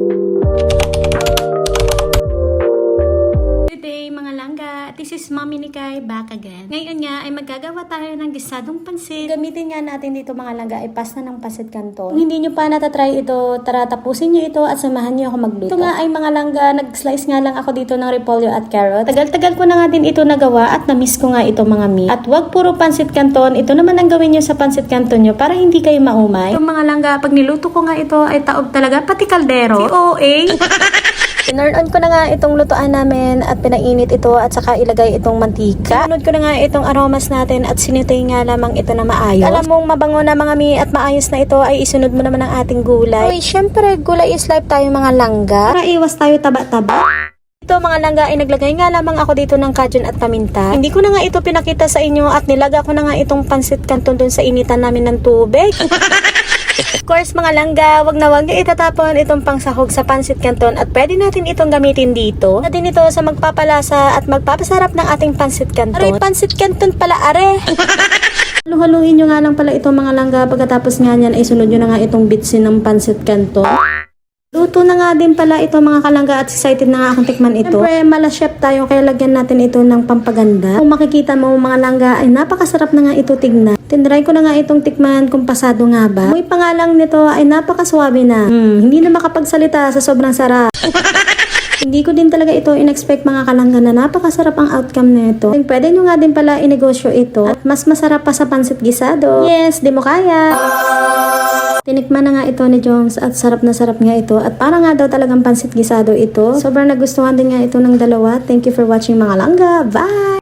Good day mga langga, this is Mommy Nikay back again. Ngayon nga ay maggagawa tayo ng gisadong pansit. Gamitin nga natin dito mga langga ay pasta ng pancit canton. Kung hindi nyo pa natatry ito, tara tapusin nyo ito at samahan nyo ako magluto. Ito nga ay mga langga, nag-slice nga lang ako dito ng repolyo at carrot. Tagal-tagal ko na nga din ito nagawa at na-miss ko nga ito mga mi. At wag puro pancit canton, ito naman ang gawin nyo sa pancit canton nyo para hindi kayo maumay. Ito mga langga, pag niluto ko nga ito ay taob talaga pati kaldero. COA! Tinurn on ko na nga itong lutuan namin at pinainit ito at saka ilagay itong mantika. Sinunod ko na nga itong aromas natin at sinitay nga lamang ito na maayos. Alam mong mabango na mga mi at maayos na ito ay isunod mo naman ang ating gulay. Uy, syempre gulay is life tayo mga langga. Para iwas tayo taba-taba. Ito mga langga ay naglagay nga lamang ako dito ng kajun at paminta. Hindi ko na nga ito pinakita sa inyo at nilaga ko na nga itong pancit canton dun sa initan namin ng tubig. Of course mga langga, wag na wag nyo itatapon itong pangsahog sa pancit canton at pwede natin itong gamitin dito. Na din ito sa magpapalasa at magpapasarap ng ating pancit canton. Aray, pancit canton pala are! Haluhaluin nyo nga lang pala itong mga langga, pagkatapos nga nyan ay sunod nyo na nga itong bitsin ng pancit canton. Luto na nga din pala ito mga kalangga at excited na nga akong tikman ito. Siyempre, mala chef tayo kaya lagyan natin ito ng pampaganda. Kung makikita mo mga langga ay napakasarap na nga ito tignan. Tinry ko na nga itong tikman kung pasado nga ba. Muy pangalang nito ay napakaswabe na. Hindi na makapagsalita sa sobrang sarap. Hindi ko din talaga ito in-expect mga kalangga na napakasarap ang outcome nito. Pwede nyo nga din pala inegosyo ito at mas masarap pa sa pancit gisado. Yes, di mo kaya! Tinikman na nga ito ni Joms at sarap na sarap nga ito at para nga daw talagang pancit gisado ito. Sobrang nagustuhan din nga ito ng dalawa. Thank you for watching mga langga. Bye!